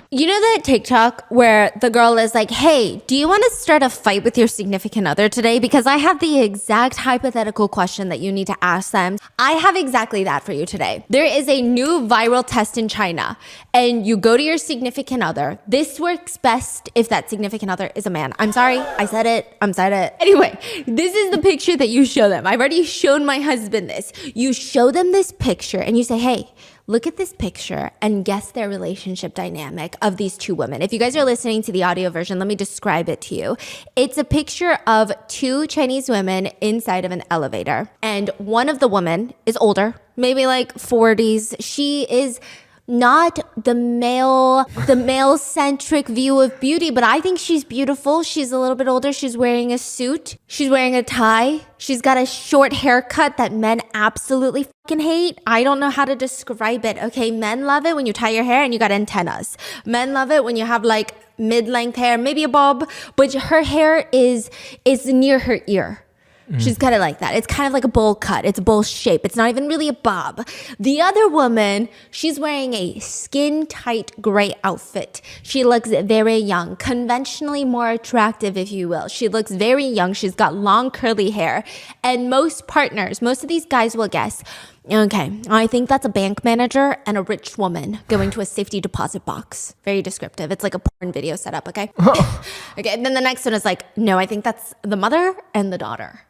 You know that TikTok where the girl is like, hey, do you want to start a fight with your significant other today? Because I have the exact hypothetical question that you need to ask them. I have exactly that for you today. There is a new viral test in China, and you go to your significant other. This works best if that significant other is a man. I'm sorry, I said it. Anyway, this is the picture that you show them. I've already shown my husband this. You show them this picture and you say, hey, look at this picture and guess their relationship dynamic of these two women. If you guys are listening to the audio version, let me describe it to you. It's a picture of two Chinese women inside of an elevator. And one of the women is older, maybe like 40s. She is not the male-centric view of beauty, but I think she's beautiful. She's a little bit older. She's wearing a suit. She's wearing a tie. She's got a short haircut that men absolutely fucking hate. I don't know how to describe it. Okay, men love it when you tie your hair and you got antennas. Men love it when you have like mid-length hair, maybe a bob, but her hair is near her ear. She's got it like that. It's kind of like a bowl cut. It's a bowl shape. It's not even really a bob. The other woman, she's wearing a skin-tight gray outfit. She looks very young, conventionally more attractive, if you will. She looks very young. She's got long curly hair. And most of these guys will guess, okay, I think that's a bank manager and a rich woman going to a safety deposit box. Very descriptive. It's like a porn video setup, okay? Okay, and then the next one is like, no, I think that's the mother and the daughter.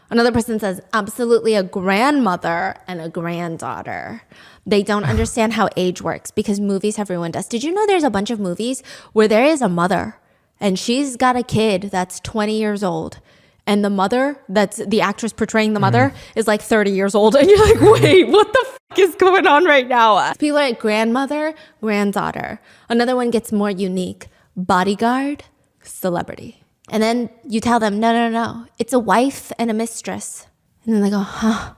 Another person says, absolutely a grandmother and a granddaughter. They don't understand how age works because movies have ruined us. Did you know there's a bunch of movies where there is a mother and she's got a kid that's 20 years old and the mother, that's the actress portraying the mother, is like 30 years old. And you're like, wait, what the fuck is going on right now? People are like grandmother, granddaughter. Another one gets more unique. Bodyguard, celebrity. And then you tell them, no, it's a wife and a mistress. And then they go, huh?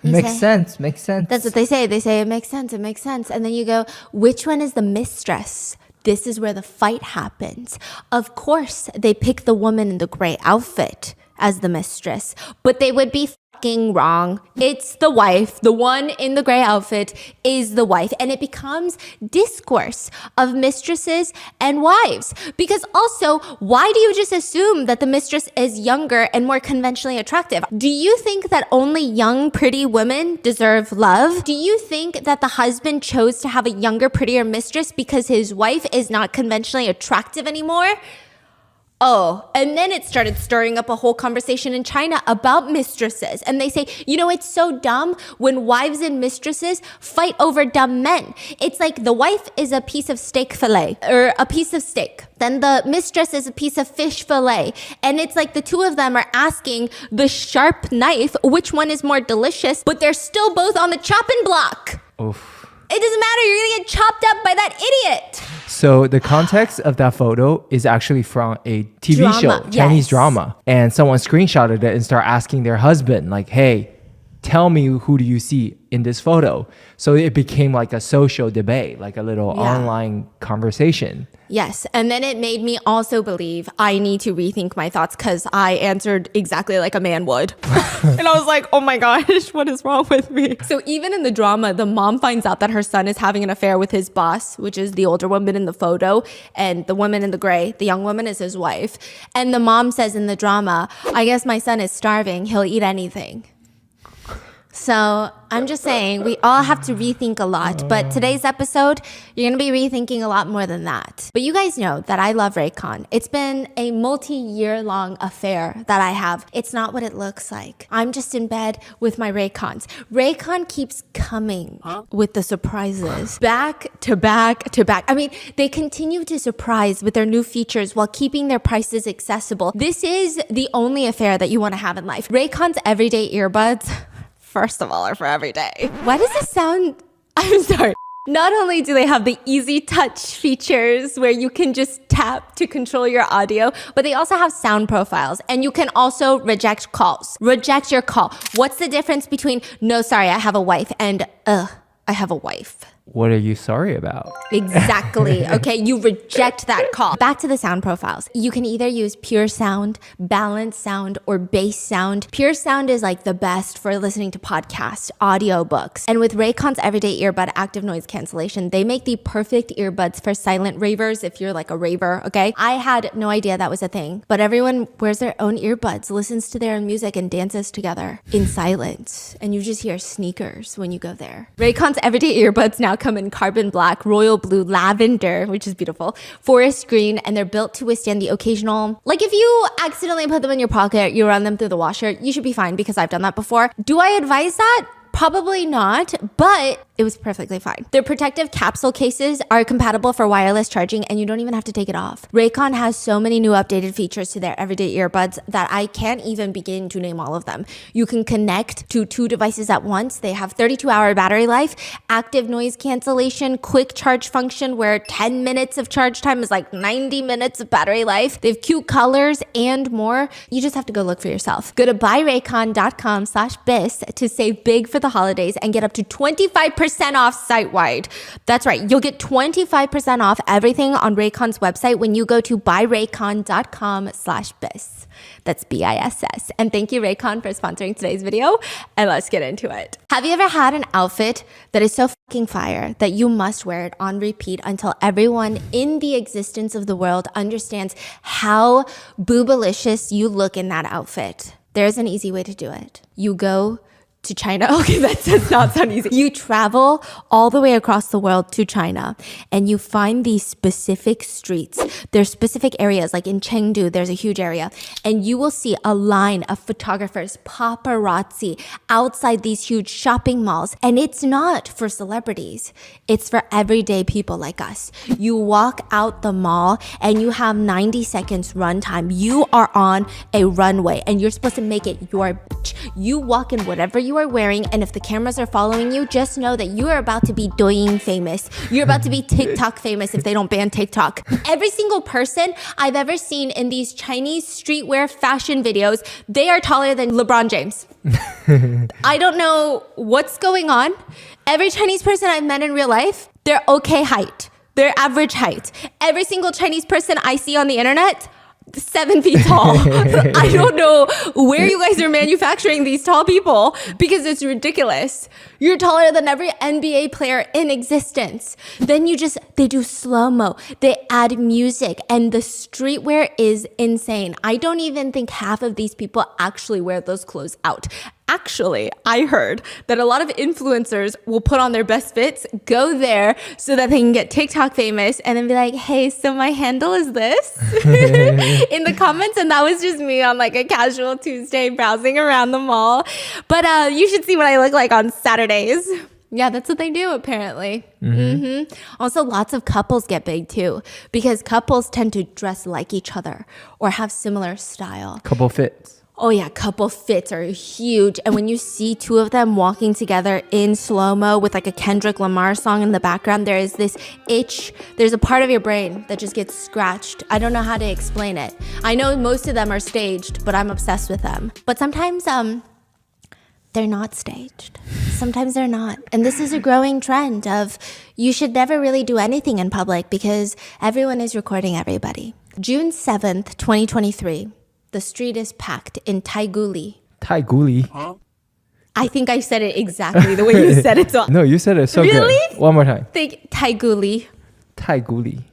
Makes sense. That's what they say. They say, it makes sense. And then you go, which one is the mistress? This is where the fight happens. Of course, they pick the woman in the gray outfit as the mistress, but they would be fucking wrong. It's the wife. The one in the gray outfit is the wife. And it becomes discourse of mistresses and wives. Because also, why do you just assume that the mistress is younger and more conventionally attractive? Do you think that only young, pretty women deserve love? Do you think that the husband chose to have a younger, prettier mistress because his wife is not conventionally attractive anymore? Oh, and then it started stirring up a whole conversation in China about mistresses. And they say, you know, it's so dumb when wives and mistresses fight over dumb men. It's like the wife is a piece of steak fillet or a piece of steak. Then the mistress is a piece of fish fillet. And it's like the two of them are asking the sharp knife, which one is more delicious, but they're still both on the chopping block. Oof. It doesn't matter. You're going to get chopped up by that idiot. So the context of that photo is actually from a TV show, Chinese drama. And someone screenshotted it and started asking their husband, like, hey, tell me who do you see in this photo? So it became like a social debate, like a little online conversation. Yes. And then it made me also believe I need to rethink my thoughts because I answered exactly like a man would. And I was like, oh my gosh, what is wrong with me? So even in the drama, the mom finds out that her son is having an affair with his boss, which is the older woman in the photo. And the woman in the gray, the young woman, is his wife. And the mom says in the drama, I guess my son is starving. He'll eat anything. So I'm just saying we all have to rethink a lot. But today's episode, you're going to be rethinking a lot more than that. But you guys know that I love Raycon. It's been a multi-year long affair that I have. It's not what it looks like. I'm just in bed with my Raycons. Raycon keeps coming with the surprises. Back to back to back. I mean, they continue to surprise with their new features while keeping their prices accessible. This is the only affair that you want to have in life. Raycon's everyday earbuds, first of all, are for every day. Why does this sound... I'm sorry. Not only do they have the easy touch features where you can just tap to control your audio, but they also have sound profiles and you can also reject calls. Reject your call. What's the difference between, no, sorry, I have a wife and, I have a wife? what are you sorry about? Exactly. Okay, you reject that call. Back to the sound profiles. You can either use pure sound, balanced sound, or bass sound. Pure sound is like the best for listening to podcasts, audiobooks. And with Raycon's Everyday Earbud Active Noise Cancellation, they make the perfect earbuds for silent ravers if you're like a raver, okay? I had no idea that was a thing, but everyone wears their own earbuds, listens to their own music, and dances together in silence. And you just hear sneakers when you go there. Raycon's Everyday Earbuds now come in carbon black, royal blue, lavender, which is beautiful, forest green, and they're built to withstand the occasional, like if you accidentally put them in your pocket, you run them through the washer, you should be fine because I've done that before. Do I advise that? Probably not, but it was perfectly fine. Their protective capsule cases are compatible for wireless charging and you don't even have to take it off. Raycon has so many new updated features to their everyday earbuds that I can't even begin to name all of them. You can connect to 2 devices at once. They have 32-hour battery life, active noise cancellation, quick charge function where 10 minutes of charge time is like 90 minutes of battery life. They have cute colors and more. You just have to go look for yourself. Go to buyraycon.com/bis to save big for the holidays and get up to 25% off site-wide. That's right. You'll get 25% off everything on Raycon's website when you go to buyraycon.com/bis. That's BISS. And thank you, Raycon, for sponsoring today's video. And let's get into it. Have you ever had an outfit that is so fucking fire that you must wear it on repeat until everyone in the existence of the world understands how boobalicious you look in that outfit? There's an easy way to do it. You go to China. Okay, that does not sound easy. You travel all the way across the world to China and you find these specific streets. There's specific areas, like in Chengdu, there's a huge area, and you will see a line of photographers, paparazzi, outside these huge shopping malls. And it's not for celebrities. It's for everyday people like us. You walk out the mall and you have 90 seconds run time. You are on a runway and you're supposed to make it your bitch. You walk in whatever you are wearing, and if the cameras are following you, just know that you are about to be Douyin famous. You're about to be TikTok famous if they don't ban TikTok. Every single person I've ever seen in these Chinese streetwear fashion videos, they are taller than LeBron James. I don't know what's going on. Every Chinese person I've met in real life, they're okay height. They're average height. Every single Chinese person I see on the internet, 7 feet tall. I don't know where you guys are manufacturing these tall people because it's ridiculous. You're taller than every NBA player in existence. Then they do slow-mo. They add music and the streetwear is insane. I don't even think half of these people actually wear those clothes out. Actually, I heard that a lot of influencers will put on their best fits, go there so that they can get TikTok famous and then be like, hey, so my handle is this in the comments. And that was just me on like a casual Tuesday browsing around the mall. But you should see what I look like on Saturdays. Yeah, that's what they do apparently. Also, lots of couples get big too because couples tend to dress like each other or have similar style. Couple fits. Oh yeah, couple fits are huge. And when you see 2 of them walking together in slow-mo with like a Kendrick Lamar song in the background, there is this itch. There's a part of your brain that just gets scratched. I don't know how to explain it. I know most of them are staged, but I'm obsessed with them. But sometimes they're not staged. Sometimes they're not. And this is a growing trend of you should never really do anything in public because everyone is recording everybody. June 7th, 2023. The street is packed in Taiguli. Taiguli? Huh? I think I said it exactly the way you said it. So No, you said it so really? good. One more time. Think Taiguli. Taiguli.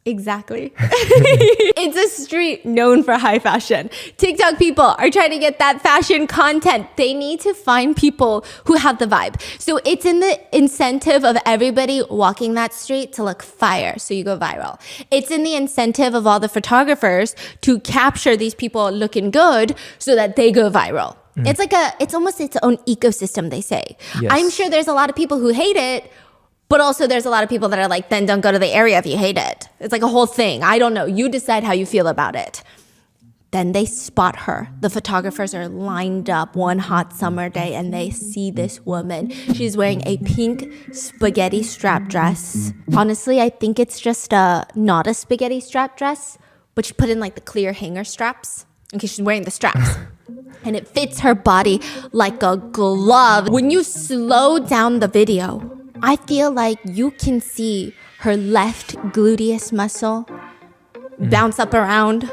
Exactly. It's a street known for high fashion. TikTok people are trying to get that fashion content. They need to find people who have the vibe. So it's in the incentive of everybody walking that street to look fire. So you go viral. It's in the incentive of all the photographers to capture these people looking good so that they go viral. It's almost its own ecosystem, they say. Yes. I'm sure there's a lot of people who hate it, but also there's a lot of people that are like, then don't go to the area if you hate it. It's like a whole thing. I don't know. You decide how you feel about it. Then they spot her. The photographers are lined up one hot summer day and they see this woman. She's wearing a pink spaghetti strap dress. Honestly, I think it's just not a spaghetti strap dress, but she put in like the clear hanger straps. Okay, she's wearing the straps. And it fits her body like a glove. When you slow down the video, I feel like you can see her left gluteus muscle bounce up around,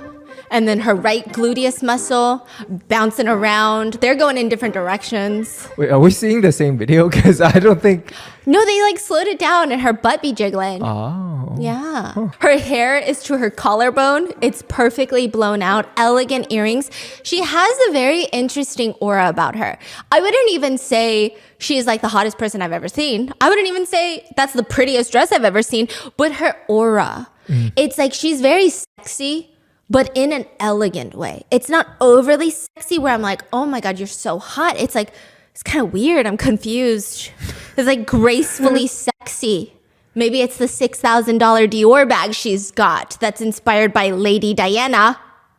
and then her right gluteus muscle bouncing around. They're going in different directions. Wait, are we seeing the same video? Because I don't think... No, they like slowed it down and her butt be jiggling. Oh. Yeah. Huh. Her hair is to her collarbone. It's perfectly blown out. Elegant earrings. She has a very interesting aura about her. I wouldn't even say she is like the hottest person I've ever seen. I wouldn't even say that's the prettiest dress I've ever seen. But her aura, it's like she's very sexy, but in an elegant way. It's not overly sexy where I'm like, oh my God, you're so hot. It's like, it's kind of weird. I'm confused. It's like gracefully sexy. Maybe it's the $6,000 Dior bag she's got that's inspired by Lady Diana,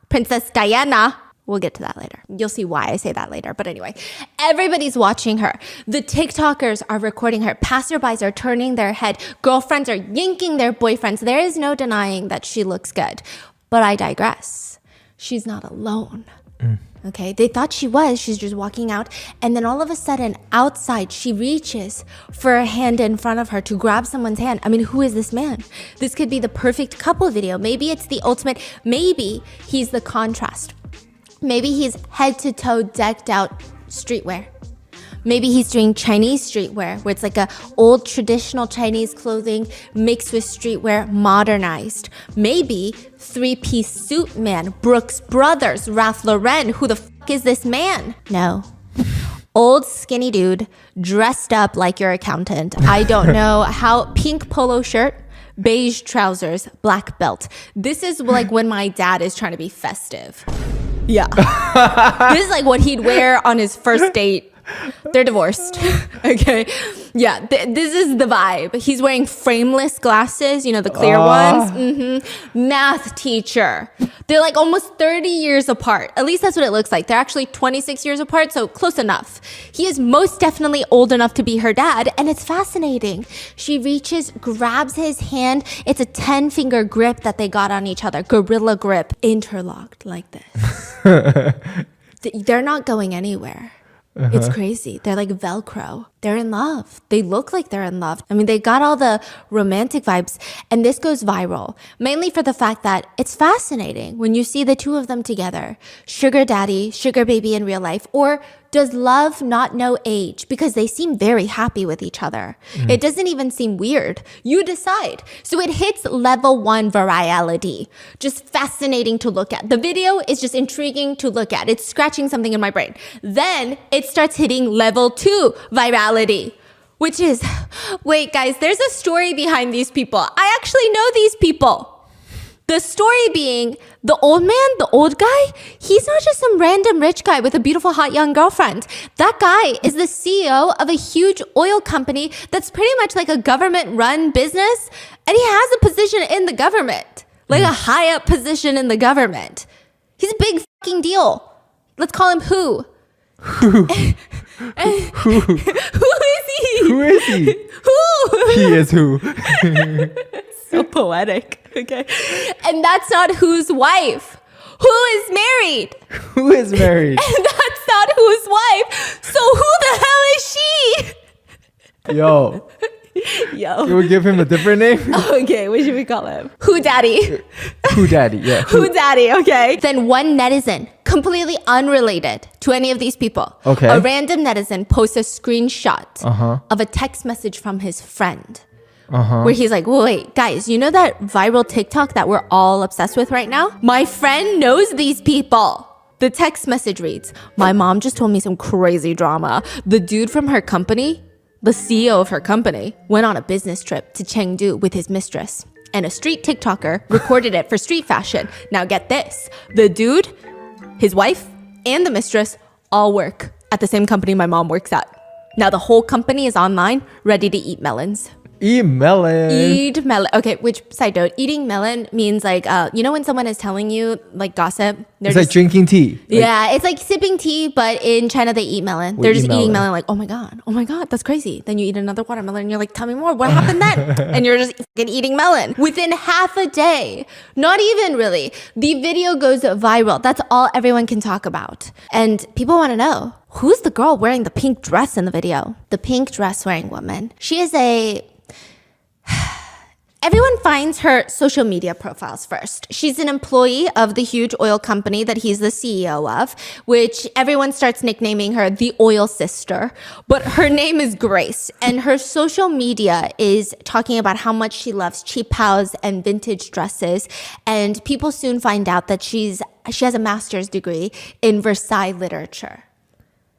Princess Diana. We'll get to that later. You'll see why I say that later. But anyway, everybody's watching her. The TikTokers are recording her. Passerbys are turning their head. Girlfriends are yanking their boyfriends. There is no denying that she looks good. But I digress. She's not alone. Okay, they thought she was. She's just walking out. And then all of a sudden, outside, she reaches for a hand in front of her to grab someone's hand. I mean, who is this man? This could be the perfect couple video. Maybe it's the ultimate. Maybe he's the contrast. Maybe he's head to toe decked out streetwear. Maybe he's doing Chinese streetwear, where it's like a old traditional Chinese clothing mixed with streetwear modernized. Maybe three-piece suit man, Brooks Brothers, Ralph Lauren. Who the fuck is this man? No. Old skinny dude dressed up like your accountant. I don't know how. Pink polo shirt, beige trousers, black belt. This is like when my dad is trying to be festive. Yeah. This is like what he'd wear on his first date. They're divorced. Okay. Yeah. This is the vibe. He's wearing frameless glasses, you know, the clear ones. Math teacher. They're like almost 30 years apart. At least that's what it looks like. They're actually 26 years apart, so close enough. He is most definitely old enough to be her dad, and it's fascinating. She reaches, grabs his hand. It's a 10-finger grip that they got on each other. Gorilla grip. Interlocked like this. They're not going anywhere. It's crazy. They're like Velcro. They're in love. They look like they're in love. I mean, they got all the romantic vibes, and this goes viral, mainly for the fact that it's fascinating when you see the two of them together. Sugar daddy, sugar baby in real life, or does love not know age? Because they seem very happy with each other. It doesn't even seem weird. You decide. So it hits level 1 virality. Just fascinating to look at. The video is just intriguing to look at. It's scratching something in my brain. Then it starts hitting level 2 virality, which is, wait guys, there's a story behind these people. I actually know these people. The story being, the old man, the old guy, he's not just some random rich guy with a beautiful hot young girlfriend. That guy is the CEO of a huge oil company that's pretty much like a government-run business, and he has a position in the government, like a high-up position in the government. He's a big fucking deal. Let's call him who? Who? Who is he? Who is he? Who? He is who? So poetic. Okay. And that's not whose wife. Who is married? Who is married? And that's not whose wife. So who the hell is she? Yo. Can we give him a different name? Okay, what should we call him? Who daddy? Who daddy, yeah. Who daddy, okay. Then one netizen, completely unrelated to any of these people. Okay. A random netizen posts a screenshot of a text message from his friend. Where he's like, wait, guys, you know that viral TikTok that we're all obsessed with right now? My friend knows these people. The text message reads, my mom just told me some crazy drama. The dude from her company, the CEO of her company, went on a business trip to Chengdu with his mistress. And a street TikToker recorded it for street fashion. Now get this. The dude, his wife, and the mistress all work at the same company my mom works at. Now the whole company is online, ready to eat melons. Eat melon. Eat melon. Okay, which side note? Eating melon means like, you know when someone is telling you like gossip? It's like drinking tea. Yeah, it's like sipping tea, but in China they eat melon. They're just eating melon like, oh my God, that's crazy. Then you eat another watermelon and you're like, tell me more, what happened then? And you're just fucking eating melon. Within half a day, not even really, the video goes viral. That's all everyone can talk about. And people want to know, who's the girl wearing the pink dress in the video? The pink dress wearing woman. She is Everyone finds her social media profiles first. She's an employee of the huge oil company that he's the CEO of, which everyone starts nicknaming her the oil sister. But her name is Grace, and her social media is talking about how much she loves cheap house and vintage dresses. And people soon find out that she has a master's degree in Versailles literature.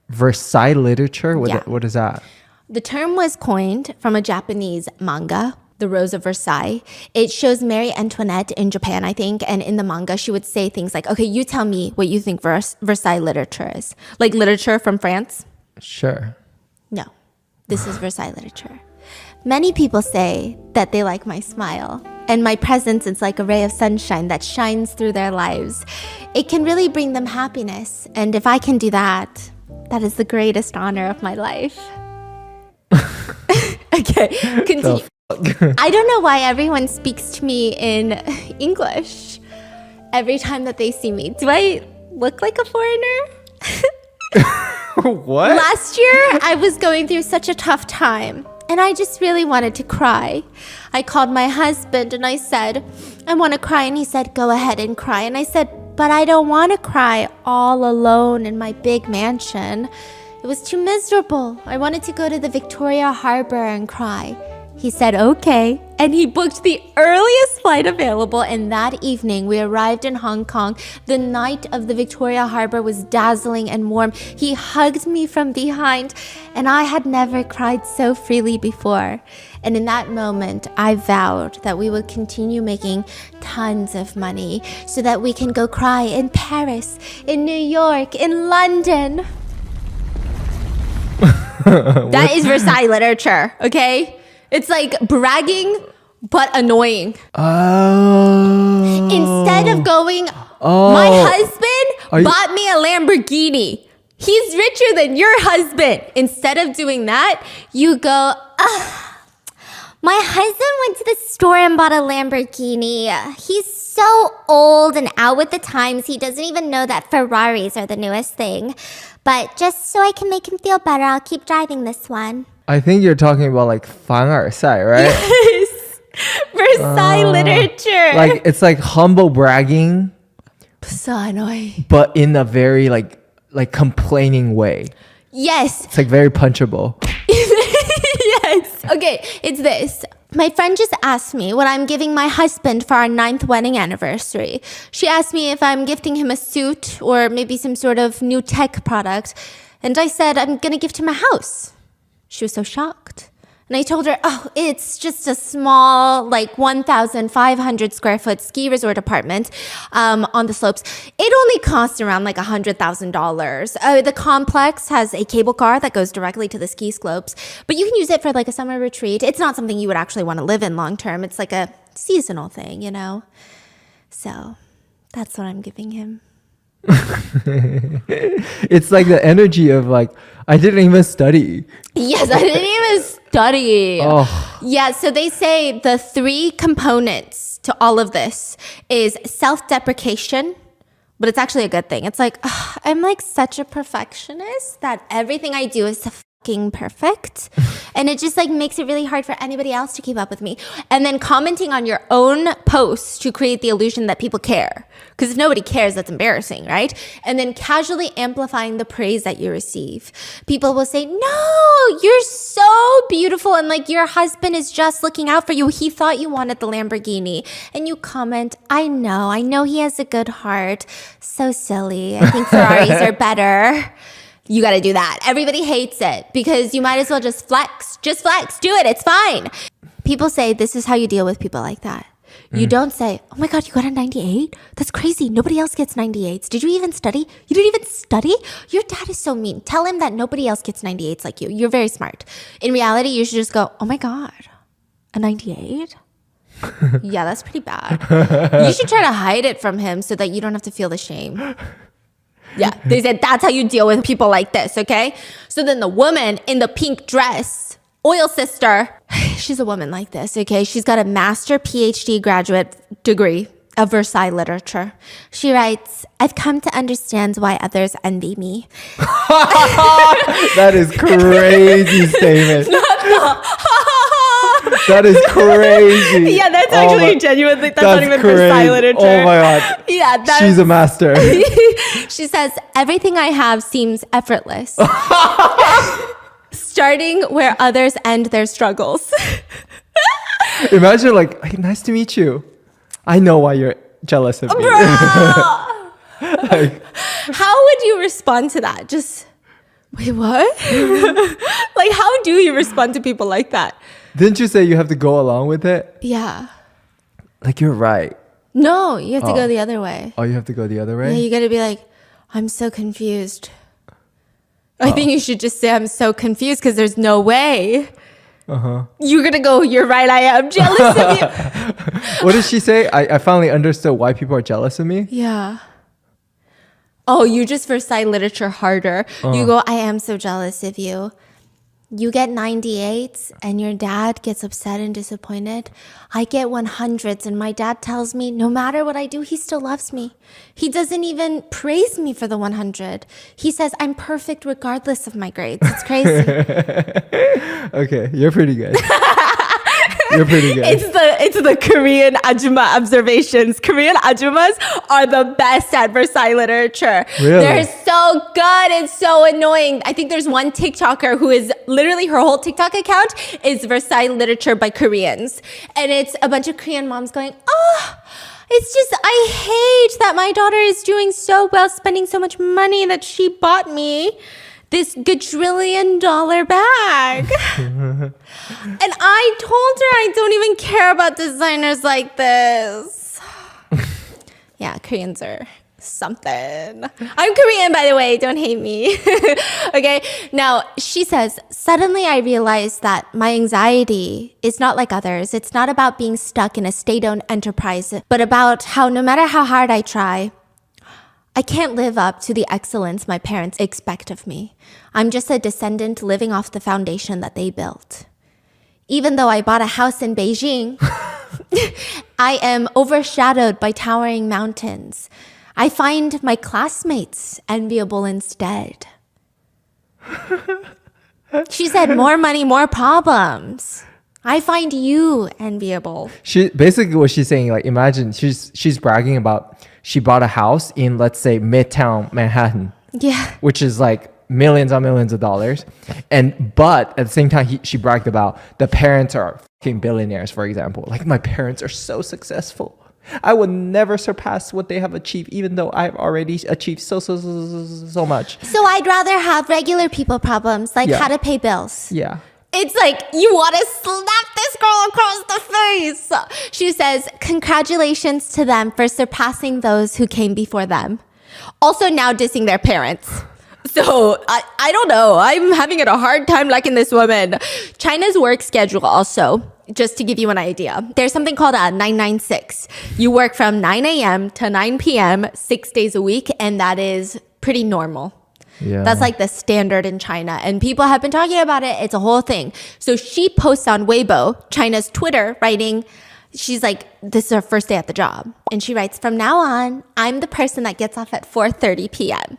Versailles literature? What is that? The term was coined from a Japanese manga, The Rose of Versailles. It shows Marie Antoinette in Japan, I think. And in the manga, she would say things like, okay, you tell me what you think Versailles literature is. Like literature from France? Sure. No, this is Versailles literature. Many people say that they like my smile. And my presence is like a ray of sunshine that shines through their lives. It can really bring them happiness. And if I can do that, that is the greatest honor of my life. Okay, continue. I don't know why everyone speaks to me in English every time that they see me. Do I look like a foreigner? What? Last year, I was going through such a tough time, and I just really wanted to cry. I called my husband, and I said, I want to cry, and he said, go ahead and cry. And I said, but I don't want to cry all alone in my big mansion. It was too miserable. I wanted to go to the Victoria Harbor and cry. He said, okay. And he booked the earliest flight available. And that evening, we arrived in Hong Kong. The night of the Victoria Harbor was dazzling and warm. He hugged me from behind. And I had never cried so freely before. And in that moment, I vowed that we would continue making tons of money so that we can go cry in Paris, in New York, in London. That is Versailles literature, okay? It's like bragging, but annoying. Oh. Instead of going, my husband bought me a Lamborghini. He's richer than your husband. Instead of doing that, you go, my husband went to the store and bought a Lamborghini. He's so old and out with the times, he doesn't even know that Ferraris are the newest thing. But just so I can make him feel better, I'll keep driving this one. I think you're talking about like 凡尔赛, right? Yes. Versailles literature. Like it's like humble bragging. So annoying. But in a very like complaining way. Yes. It's like very punchable. Yes. Okay, it's this. My friend just asked me what I'm giving my husband for our 9th wedding anniversary. She asked me if I'm gifting him a suit or maybe some sort of new tech product. And I said, I'm going to gift him a house. She was so shocked. And I told her, oh, it's just a small, like 1,500 square foot ski resort apartment on the slopes. It only costs around like $100,000. The complex has a cable car that goes directly to the ski slopes, but you can use it for like a summer retreat. It's not something you would actually want to live in long term. It's like a seasonal thing, you know? So that's what I'm giving him. It's like the energy of like, I didn't even study. Yes, I didn't even study. Oh. Yeah, so they say the 3 components to all of this is self-deprecation, but it's actually a good thing. It's like, I'm like such a perfectionist that everything I do is fucking perfect. And it just like makes it really hard for anybody else to keep up with me. And then commenting on your own posts to create the illusion that people care. Because if nobody cares, that's embarrassing, right? And then casually amplifying the praise that you receive. People will say, no, you're so beautiful. And like your husband is just looking out for you. He thought you wanted the Lamborghini. And you comment, I know he has a good heart. So silly. I think Ferraris are better. You got to do that. Everybody hates it because you might as well just flex. Just flex. Do it. It's fine. People say this is how you deal with people like that. You don't say, oh my God, you got a 98? That's crazy. Nobody else gets 98s. Did you even study? You didn't even study? Your dad is so mean. Tell him that nobody else gets 98s like you. You're very smart. In reality, you should just go, oh my God, A 98? Yeah, that's pretty bad. You should try to hide it from him so that you don't have to feel the shame. Yeah, they said that's how you deal with people like this, okay? So then the woman in the pink dress, oil sister, she's a woman like this, okay? She's got a master PhD graduate degree of Versailles literature. She writes, I've come to understand why others envy me. That is crazy statement. That is crazy. Yeah, that's actually genuinely, that's not even crazy. Versailles literature. Oh my God. Yeah, She's a master. She says, everything I have seems effortless. Starting where others end their struggles. Imagine like, hey, nice to meet you. I know why you're jealous of me. Like, how would you respond to that? Just, wait, what? Like, how do you respond to people like that? didn't you say you have to go along with it? Yeah. Like, you're right. No, you have to go the other way. Oh, you have to go the other way? Yeah, you got to be like, I'm so confused. I think you should just say, I'm so confused because there's no way. You're going to go, you're right, I am jealous of you. What did she say? I finally understood why people are jealous of me. Yeah. Oh, you just Versailles literature harder. You go, I am so jealous of you. You get 98s and your dad gets upset and disappointed. I get 100s and my dad tells me no matter what I do, he still loves me. He doesn't even praise me for the 100. He says I'm perfect regardless of my grades. It's crazy. Okay, you're pretty good. You're pretty good. It's the Korean ajumma observations. Korean ajumas are the best at Versailles literature. Really? They're so good. It's so annoying. I think there's one TikToker who is literally her whole TikTok account is Versailles literature by Koreans. And it's a bunch of Korean moms going, oh, it's just, I hate that my daughter is doing so well, spending so much money that she bought me this $1 bag. And I told her I don't even care about designers like this. Yeah, Koreans are something. I'm Korean, by the way. Don't hate me. Okay. Now, she says, suddenly I realized that my anxiety is not like others. It's not about being stuck in a state-owned enterprise, but about how no matter how hard I try, I can't live up to the excellence my parents expect of me. I'm just a descendant living off the foundation that they built. Even though I bought a house in Beijing, I am overshadowed by towering mountains. I find my classmates enviable instead. She said, more money, more problems. I find you enviable. She basically what she's saying, like, imagine she's bragging about she bought a house in, let's say, Midtown Manhattan. Yeah. Which is like millions on millions of dollars. But at the same time, she bragged about the parents are fucking billionaires, for example. Like, my parents are so successful. I would never surpass what they have achieved, even though I've already achieved so much. So I'd rather have regular people problems, like how to pay bills. Yeah. It's like, you want to slap this girl across the face. She says, congratulations to them for surpassing those who came before them. Also now dissing their parents. So I don't know. I'm having a hard time liking this woman. China's work schedule also, just to give you an idea, there's something called a 996. You work from 9 a.m. to 9 p.m. 6 days a week, and that is pretty normal. Yeah. That's like the standard in China. And people have been talking about it. It's a whole thing. So she posts on Weibo, China's Twitter, writing, she's like, this is her first day at the job. And she writes, from now on, I'm the person that gets off at 4:30 p.m.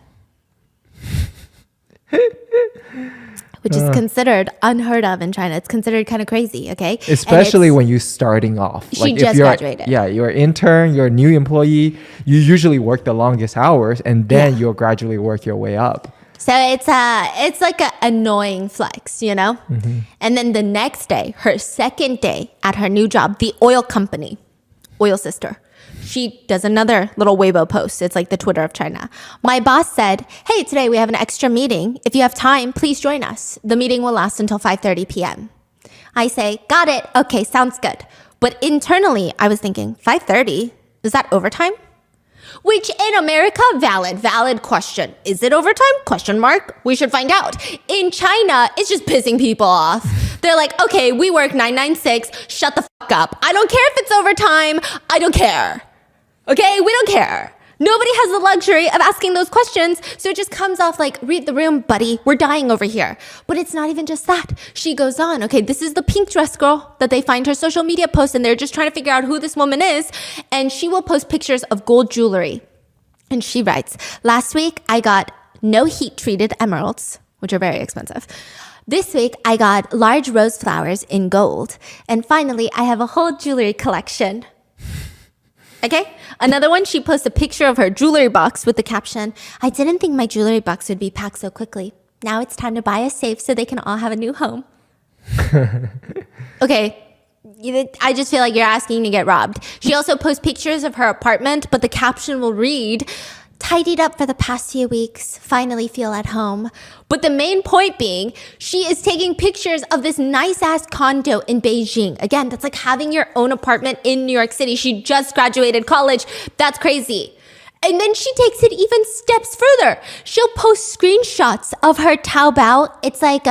Which is considered unheard of in China. It's considered kind of crazy, okay? Especially when you're starting off. She just graduated. Yeah, you're an intern, you're a new employee. You usually work the longest hours, and then you'll gradually work your way up. So it's like an annoying flex, you know? Mm-hmm. And then the next day, her second day at her new job, the oil company, oil sister, she does another little Weibo post. It's like the Twitter of China. My boss said, hey, today we have an extra meeting. If you have time, please join us. The meeting will last until 5:30 p.m. I say, got it. Okay, sounds good. But internally, I was thinking, 5:30? Is that overtime? Which in America, valid question. Is it overtime? Question mark. We should find out. In China, it's just pissing people off. They're like, okay, we work 996. Shut the fuck up. I don't care if it's overtime. I don't care. Okay, we don't care. Nobody has the luxury of asking those questions, so it just comes off like, read the room, buddy. We're dying over here. But it's not even just that. She goes on, okay, this is the pink dress girl that they find her social media post, and they're just trying to figure out who this woman is, and she will post pictures of gold jewelry. And she writes, last week I got no heat-treated emeralds, which are very expensive. This week I got large rose flowers in gold. And finally, I have a whole jewelry collection. Okay? Another one, she posts a picture of her jewelry box with the caption, I didn't think my jewelry box would be packed so quickly. Now it's time to buy a safe so they can all have a new home. Okay. I just feel like you're asking to get robbed. She also posts pictures of her apartment, but the caption will read, tidied up for the past few weeks, finally feel at home. But the main point being, she is taking pictures of this nice ass condo in Beijing. Again, that's like having your own apartment in New York City. She just graduated college. That's crazy. And then she takes it even steps further. She'll post screenshots of her Taobao. It's like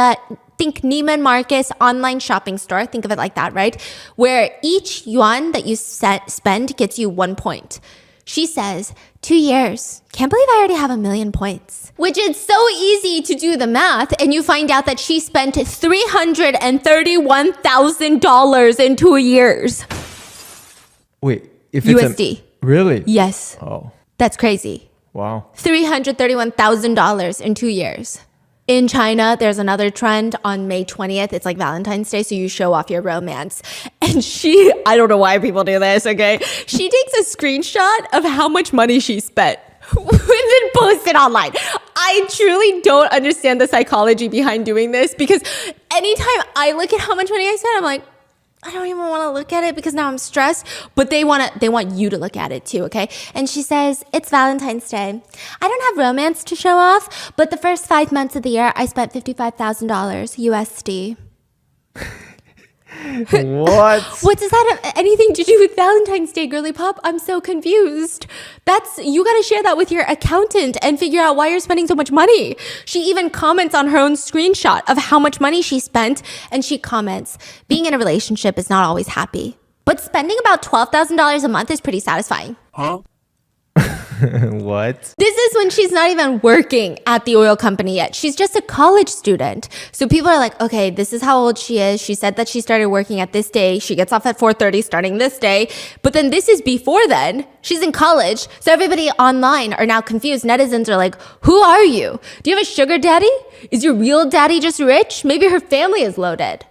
think Neiman Marcus online shopping store. Think of it like that, right? Where each yuan that you spend gets you 1 point. She says, 2 years. Can't believe I already have 1 million points. Which is so easy to do the math, and you find out that she spent $331,000 in 2 years. Wait, if USD. Really? Yes. Oh. That's crazy. Wow. $331,000 in 2 years. In China, there's another trend on May 20th. It's like Valentine's Day, so you show off your romance. And I don't know why people do this, okay? She takes a screenshot of how much money she spent and then posts it online. I truly don't understand the psychology behind doing this, because anytime I look at how much money I spent, I'm like, I don't even want to look at it because now I'm stressed. But they want you to look at it too, okay? And she says, it's Valentine's Day. I don't have romance to show off, but the first 5 months of the year, I spent $55,000 USD. What? What does that have anything to do with Valentine's Day, girly pop? I'm so confused. You gotta share that with your accountant and figure out why you're spending so much money. She even comments on her own screenshot of how much money she spent, and she comments, being in a relationship is not always happy, but spending about $12,000 a month is pretty satisfying. Huh? What? This is when she's not even working at the oil company yet. She's just a college student. So people are like, okay, this is how old she is. She said that she started working at this day. She gets off at 4:30 starting this day. But then this is before then. She's in college. So everybody online are now confused. Netizens are like, who are you? Do you have a sugar daddy? Is your real daddy just rich? Maybe her family is loaded.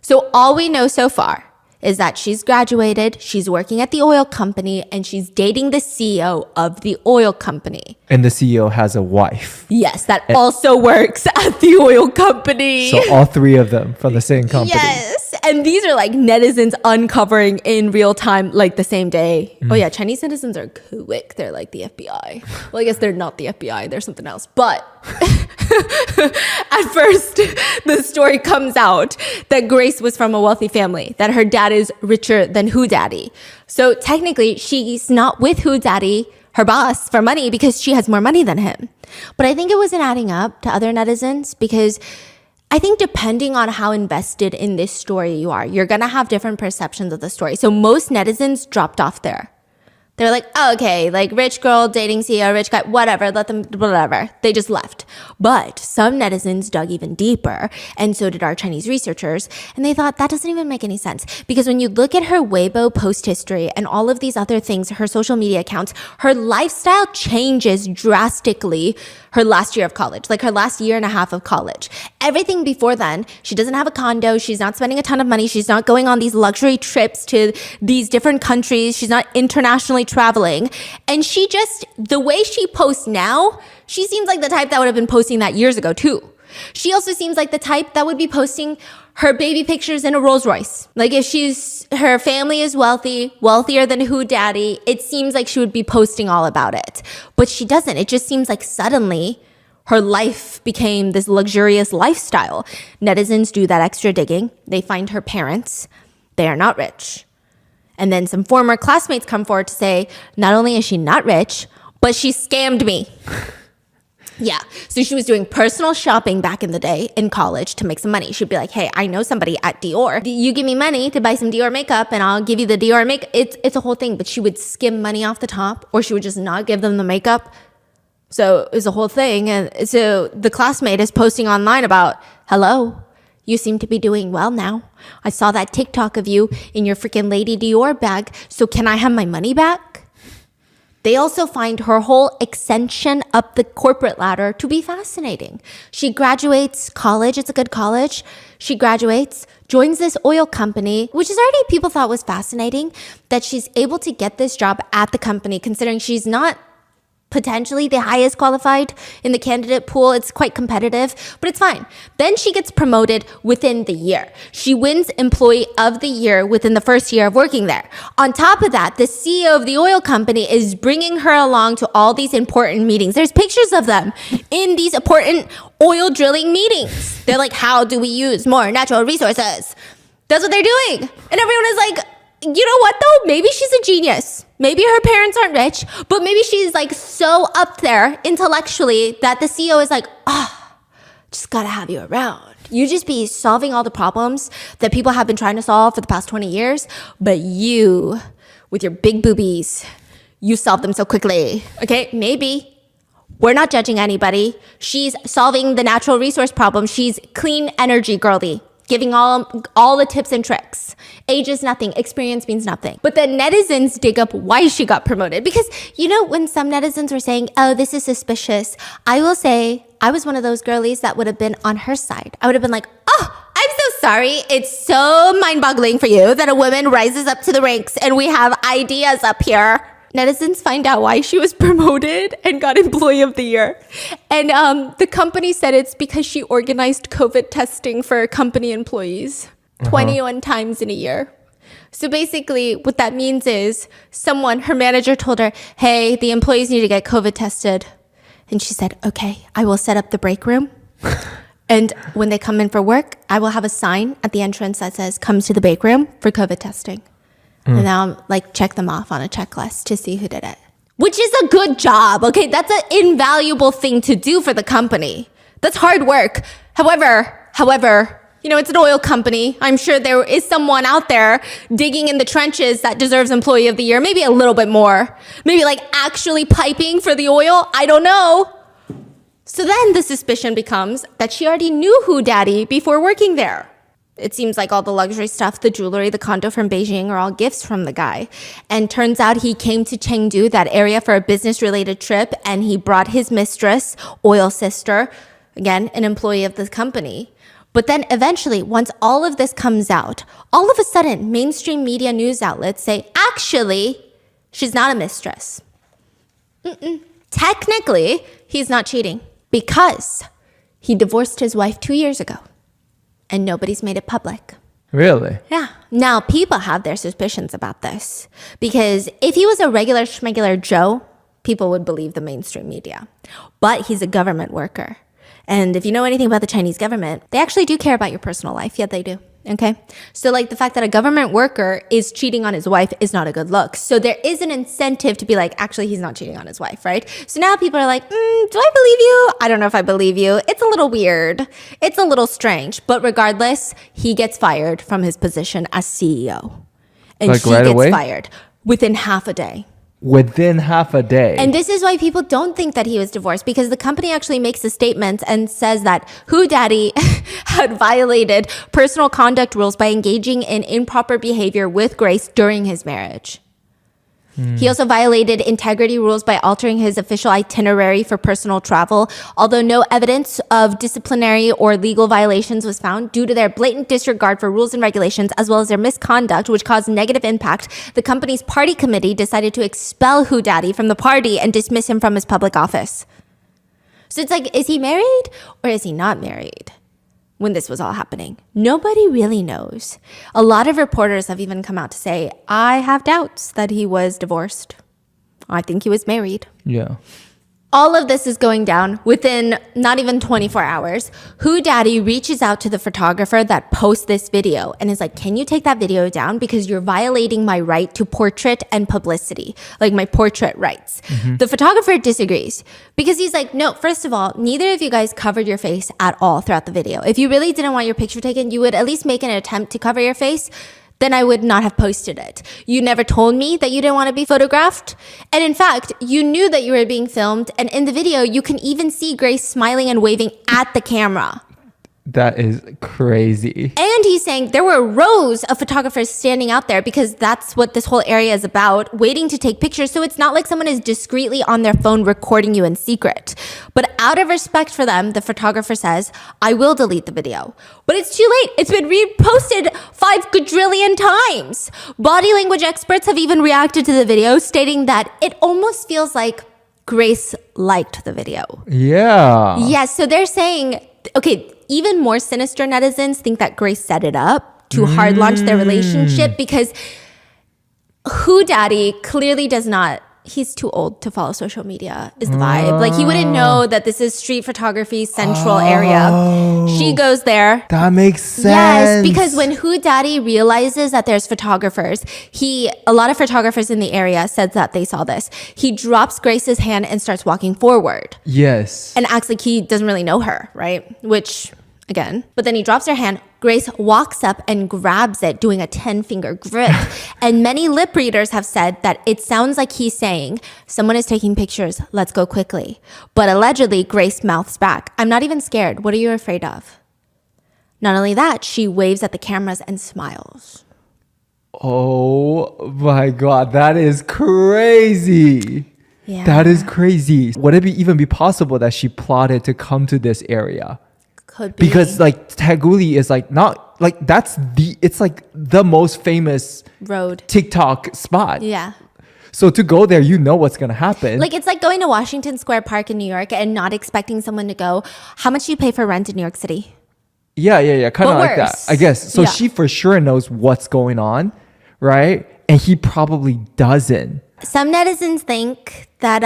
So all we know so far is that she's graduated, she's working at the oil company, and she's dating the CEO of the oil company. And the CEO has a wife. Yes, that also works at the oil company. So all three of them from the same company. Yes. And these are like netizens uncovering in real time, like the same day. Oh yeah, Chinese netizens are quick. They're like the FBI. Well, I guess they're not the FBI. They're something else. But at first, the story comes out that Grace was from a wealthy family, that her dad is richer than Who Daddy. So technically, she's not with Who Daddy, her boss, for money because she has more money than him. But I think it wasn't adding up to other netizens, because I think depending on how invested in this story you are, you're going to have different perceptions of the story. So most netizens dropped off there. They're like, oh, okay, like rich girl dating CEO, rich guy, whatever, let them, whatever. They just left. But some netizens dug even deeper, and so did our Chinese researchers, and they thought that doesn't even make any sense. Because when you look at her Weibo post history and all of these other things, her social media accounts, her lifestyle changes drastically her last year of college, like her last year and a half of college. Everything before then, she doesn't have a condo, she's not spending a ton of money, she's not going on these luxury trips to these different countries, she's not internationally traveling. And she just, the way she posts now, she seems like the type that would have been posting that years ago too. She also seems like the type that would be posting her baby pictures in a Rolls Royce. Like if her family is wealthy, wealthier than Who Daddy, it seems like she would be posting all about it. But she doesn't. It just seems like suddenly her life became this luxurious lifestyle. Netizens do that extra digging. They find her parents. They are not rich. And then some former classmates come forward to say, not only is she not rich, but she scammed me. Yeah. So she was doing personal shopping back in the day in college to make some money. She'd be like, hey, I know somebody at Dior. You give me money to buy some Dior makeup and I'll give you the Dior makeup. It's a whole thing, but she would skim money off the top or she would just not give them the makeup. So it was a whole thing. And so the classmate is posting online about, hello, you seem to be doing well now. I saw that TikTok of you in your freaking Lady Dior bag. So can I have my money back? They also find her whole ascension up the corporate ladder to be fascinating. She graduates college. It's a good college. She graduates, joins this oil company, which is already people thought was fascinating, that she's able to get this job at the company, considering she's not potentially the highest qualified in the candidate pool. It's quite competitive, but it's fine. Then she gets promoted within the year. She wins Employee of the Year within the first year of working there. On top of that, the CEO of the oil company is bringing her along to all these important meetings. There's pictures of them in these important oil drilling meetings. They're like, how do we use more natural resources? That's what they're doing. And everyone is like, you know what though? Maybe she's a genius. Maybe her parents aren't rich, but maybe she's like so up there intellectually that the CEO is like, just gotta have you around. You just be solving all the problems that people have been trying to solve for the past 20 years, but you, with your big boobies, you solve them so quickly. Okay, maybe. We're not judging anybody. She's solving the natural resource problem. She's clean energy girly, giving all the tips and tricks. Age is nothing. Experience means nothing. But the netizens dig up why she got promoted. Because, you know, when some netizens were saying, oh, this is suspicious, I will say I was one of those girlies that would have been on her side. I would have been like, oh, I'm so sorry. It's so mind-boggling for you that a woman rises up to the ranks and we have ideas up here. Netizens find out why she was promoted and got Employee of the Year. And the company said it's because she organized COVID testing for company employees 21 times in a year. So basically what that means is her manager told her, hey, the employees need to get COVID tested. And she said, okay, I will set up the break room. And when they come in for work, I will have a sign at the entrance that says, comes to the break room for COVID testing. And now check them off on a checklist to see who did it. Which is a good job, okay? That's an invaluable thing to do for the company. That's hard work. However, you know, it's an oil company. I'm sure there is someone out there digging in the trenches that deserves Employee of the Year. Maybe a little bit more. Maybe actually piping for the oil. I don't know. So then the suspicion becomes that she already knew Who Daddy before working there. It seems like all the luxury stuff, the jewelry, the condo from Beijing are all gifts from the guy. And turns out he came to Chengdu, that area, for a business-related trip, and he brought his mistress, oil sister, again, an employee of the company. But then eventually, once all of this comes out, all of a sudden, mainstream media news outlets say, actually, she's not a mistress. Technically, he's not cheating because he divorced his wife 2 years ago. And nobody's made it public. Really? Yeah. Now, people have their suspicions about this. Because if he was a regular schmegular Joe, people would believe the mainstream media. But he's a government worker. And if you know anything about the Chinese government, they actually do care about your personal life. Yeah, they do. Okay? So the fact that a government worker is cheating on his wife is not a good look. So there is an incentive to be like, actually, he's not cheating on his wife, right? So now people are like, do I believe you? I don't know if I believe you. It's a little weird. It's a little strange. But regardless, he gets fired from his position as CEO. And she right gets away? fired within half a day. Within half a day. And this is why people don't think that he was divorced, because the company actually makes a statement and says that Who Daddy had violated personal conduct rules by engaging in improper behavior with Grace during his marriage. He also violated integrity rules by altering his official itinerary for personal travel. Although no evidence of disciplinary or legal violations was found due to their blatant disregard for rules and regulations, as well as their misconduct, which caused negative impact, the company's party committee decided to expel Who Daddy from the party and dismiss him from his public office. So it's is he married or is he not married? When this was all happening, nobody really knows. A lot of reporters have even come out to say, I have doubts that he was divorced. I think he was married. Yeah. All of this is going down within not even 24 hours. Who Daddy reaches out to the photographer that posts this video and is like, can you take that video down? Because you're violating my right to portrait and publicity, like my portrait rights. The photographer disagrees because he's like, no, first of all, neither of you guys covered your face at all throughout the video. If you really didn't want your picture taken, you would at least make an attempt to cover your face. Then I would not have posted it. You never told me that you didn't want to be photographed. And in fact, you knew that you were being filmed. And in the video, you can even see Grace smiling and waving at the camera. That is crazy. And he's saying there were rows of photographers standing out there because that's what this whole area is about, waiting to take pictures. So it's not like someone is discreetly on their phone recording you in secret. But out of respect for them, the photographer says, I will delete the video. But it's too late. It's been reposted 5 quadrillion times. Body language experts have even reacted to the video, stating that it almost feels like Grace liked the video. Yeah. Yes, so they're saying, okay, even more sinister netizens think that Grace set it up to hard launch their relationship because Who Daddy clearly does not, he's too old to follow social media is the vibe. Like he wouldn't know that this is street photography central area. She goes there. That makes sense. Yes, because when Who Daddy realizes that there's photographers, a lot of photographers in the area said that they saw this. He drops Grace's hand and starts walking forward. Yes. And acts like he doesn't really know her, right? Which, again, but then he drops her hand. Grace walks up and grabs it, doing a 10-finger grip. And many lip readers have said that it sounds like he's saying, someone is taking pictures, let's go quickly. But allegedly, Grace mouths back, I'm not even scared. What are you afraid of? Not only that, she waves at the cameras and smiles. Oh my God, that is crazy. Yeah. That is crazy. Would it even be possible that she plotted to come to this area? Could be. Because like Taguli is like not like it's like the most famous road TikTok spot. Yeah. So to go there, you know what's gonna happen. Like it's like going to Washington Square Park in New York and not expecting someone to go. How much do you pay for rent in New York City? Yeah, kind of like that, I guess. So Yeah. she for sure knows what's going on, right? And he probably doesn't. Some netizens think that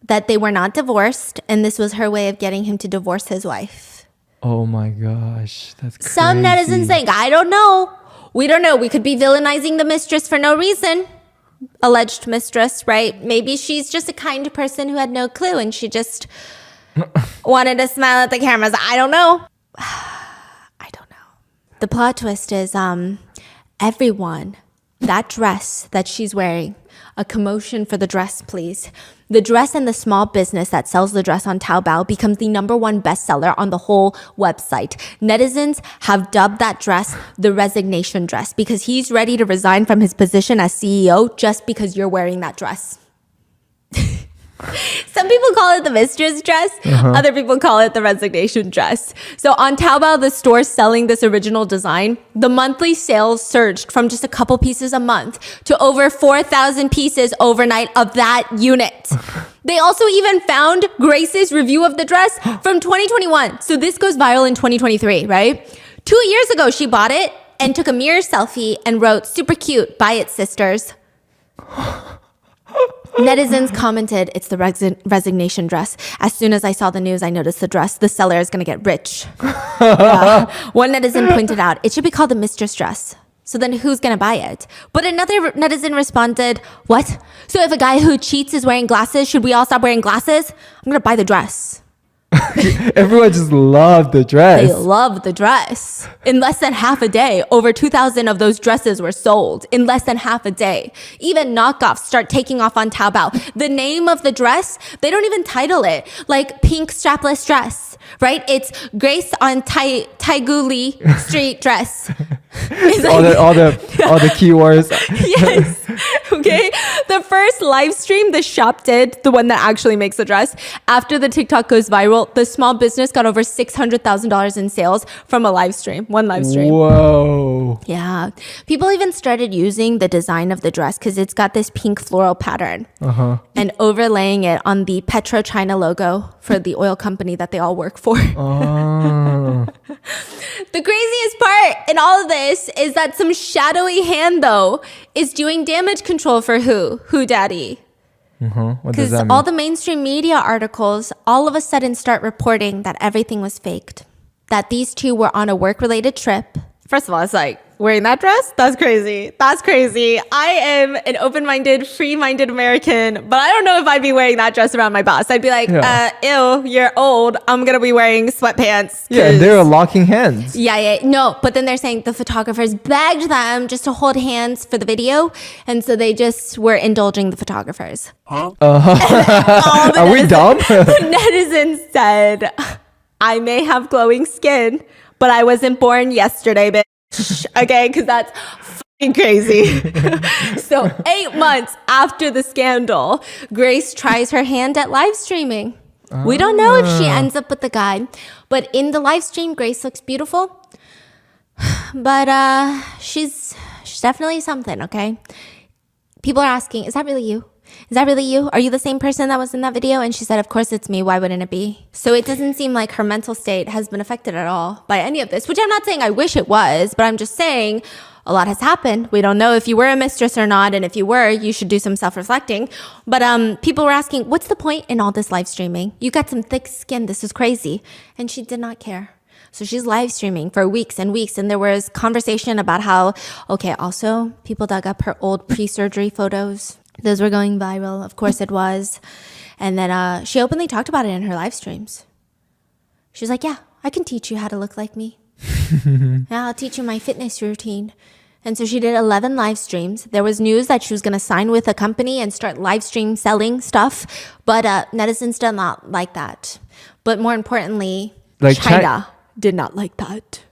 that they were not divorced, and this was her way of getting him to divorce his wife. Oh my gosh, that's crazy. Some netizens think, I don't know. We don't know. We could be villainizing the mistress for no reason. Alleged mistress, right? Maybe she's just a kind person who had no clue and she just wanted to smile at the cameras. I don't know. I don't know. The plot twist is everyone, that dress that she's wearing, a commotion for the dress, please. The dress and the small business that sells the dress on Taobao becomes the #1 bestseller on the whole website. Netizens have dubbed that dress the resignation dress because he's ready to resign from his position as CEO just because you're wearing that dress. Some people call it the mistress dress. Other people call it the resignation dress. So on Taobao, the store selling this original design, the monthly sales surged from just a couple pieces a month to over 4,000 pieces overnight of that unit. They also even found Grace's review of the dress from 2021. So this goes viral in 2023, right? 2 years ago, she bought it and took a mirror selfie and wrote, super cute, buy it, sisters. Netizens commented, it's the resignation dress. As soon as I saw the news, I noticed the dress. The seller is going to get rich. One netizen pointed out, it should be called the mistress dress. So then who's going to buy it? But another netizen responded, what? So if a guy who cheats is wearing glasses, should we all stop wearing glasses? I'm going to buy the dress. Everyone just loved the dress. They loved the dress. In less than half a day, over 2,000 of those dresses were sold in less than half a day. Even knockoffs start taking off on Taobao. The name of the dress, they don't even title it. Like pink strapless dress, right? It's Grace on Taiguli Street dress. all the keywords. Yes. Okay. The first live stream the shop did, the one that actually makes the dress, after the TikTok goes viral, the small business got over $600,000 in sales from one live stream. Whoa. Yeah. People even started using the design of the dress because it's got this pink floral pattern and overlaying it on the PetroChina logo for the oil company that they all work for. Oh. The craziest part in all of this is that some shadowy hand, though, is doing damage control for Who Daddy. What does Because that mean? all the mainstream media articles all of a sudden start reporting that everything was faked, that these two were on a work-related trip. First of all, it's like, wearing that dress? That's crazy. That's crazy. I am an open-minded, free-minded American, but I don't know if I'd be wearing that dress around my boss. I'd be like, ew, you're old. I'm going to be wearing sweatpants. Yeah, and they're locking hands. Yeah. No, but then they're saying the photographers begged them just to hold hands for the video. And so they just were indulging the photographers. Are we dumb? Netizens said, I may have glowing skin, but I wasn't born yesterday, bitch. Okay, because that's fucking crazy. So 8 months after the scandal, Grace tries her hand at live streaming. We don't know if she ends up with the guy, but in the live stream, Grace looks beautiful. But she's definitely something, okay? People are asking, is that really you? Is that really you? Are you the same person that was in that video? And she said, of course it's me. Why wouldn't it be? So it doesn't seem like her mental state has been affected at all by any of this, which I'm not saying I wish it was, but I'm just saying a lot has happened. We don't know if you were a mistress or not. And if you were, you should do some self-reflecting. But people were asking, what's the point in all this live streaming? You got some thick skin. This is crazy. And she did not care. So she's live streaming for weeks and weeks. And there was conversation about how, okay, also people dug up her old pre-surgery photos. Those were going viral. Of course it was. And then she openly talked about it in her live streams. She was like, yeah, I can teach you how to look like me. Yeah, I'll teach you my fitness routine. And so she did 11 live streams. There was news that she was going to sign with a company and start live stream selling stuff. But netizens did not like that. But more importantly, like China did not like that.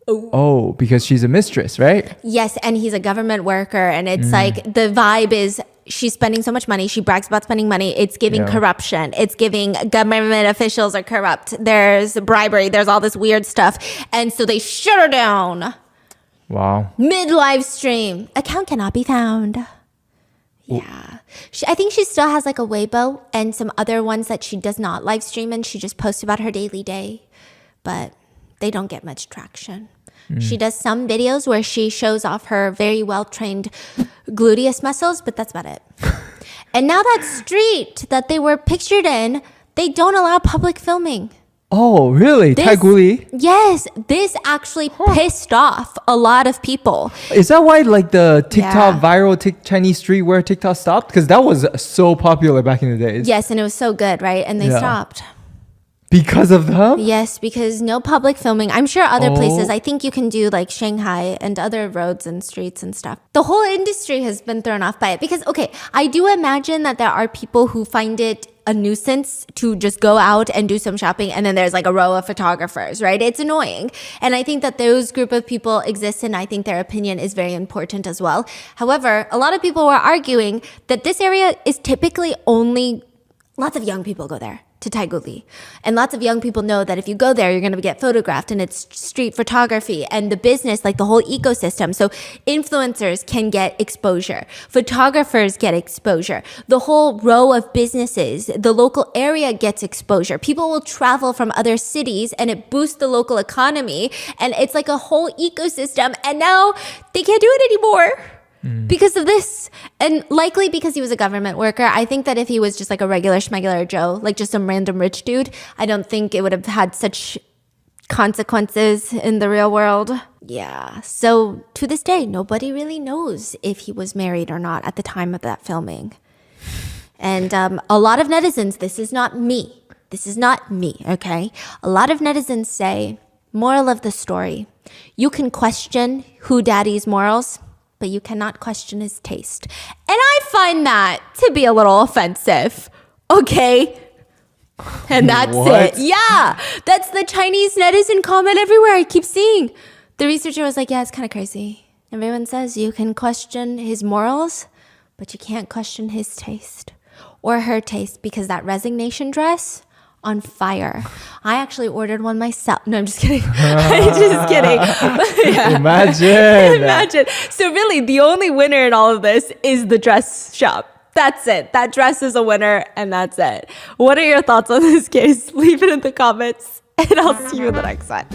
Oh, because she's a mistress, right? Yes, and he's a government worker. And it's like the vibe is she's spending so much money. She brags about spending money. It's giving corruption. It's giving government officials are corrupt. There's bribery. There's all this weird stuff. And so they shut her down. Wow. Mid-live stream. Account cannot be found. Yeah. I think she still has like a Weibo and some other ones that she does not live stream and she just posts about her daily day. But they don't get much traction. She does some videos where she shows off her very well-trained gluteus muscles, but that's about it. And now that street that they were pictured in, they don't allow public filming. Oh, really? Taiguli? Yes, this actually pissed off a lot of people. Is that why like the TikTok viral Chinese streetwear TikTok stopped? Because that was so popular back in the days. Yes, and it was so good, right? And they stopped. Because of them? Yes, because no public filming. I'm sure other places, I think you can do like Shanghai and other roads and streets and stuff. The whole industry has been thrown off by it because, okay, I do imagine that there are people who find it a nuisance to just go out and do some shopping and then there's like a row of photographers, right? It's annoying. And I think that those group of people exist and I think their opinion is very important as well. However, a lot of people were arguing that this area is typically only, lots of young people go there to Taiguli. And lots of young people know that if you go there, you're going to get photographed and it's street photography and the business, like the whole ecosystem. So influencers can get exposure. Photographers get exposure. The whole row of businesses, the local area gets exposure. People will travel from other cities and it boosts the local economy. And it's like a whole ecosystem. And now they can't do it anymore. Because of this, and likely because he was a government worker. I think that if he was just like a regular schmegular Joe, like just some random rich dude, I don't think it would have had such consequences in the real world. Yeah, so to this day, nobody really knows if he was married or not at the time of that filming. And a lot of netizens, this is not me, okay? A lot of netizens say, moral of the story, you can question who daddy's morals, but you cannot question his taste. And I find that to be a little offensive. Okay? And that's it. Yeah. That's the Chinese netizen comment everywhere I keep seeing. The researcher was like, yeah, it's kind of crazy. Everyone says you can question his morals, but you can't question his taste or her taste because that resignation dress, on fire. I actually ordered one myself. No, I'm just kidding. I'm just kidding. Yeah. Imagine. So really, the only winner in all of this is the dress shop. That's it. That dress is a winner, and that's it. What are your thoughts on this case? Leave it in the comments, and I'll see you in the next one.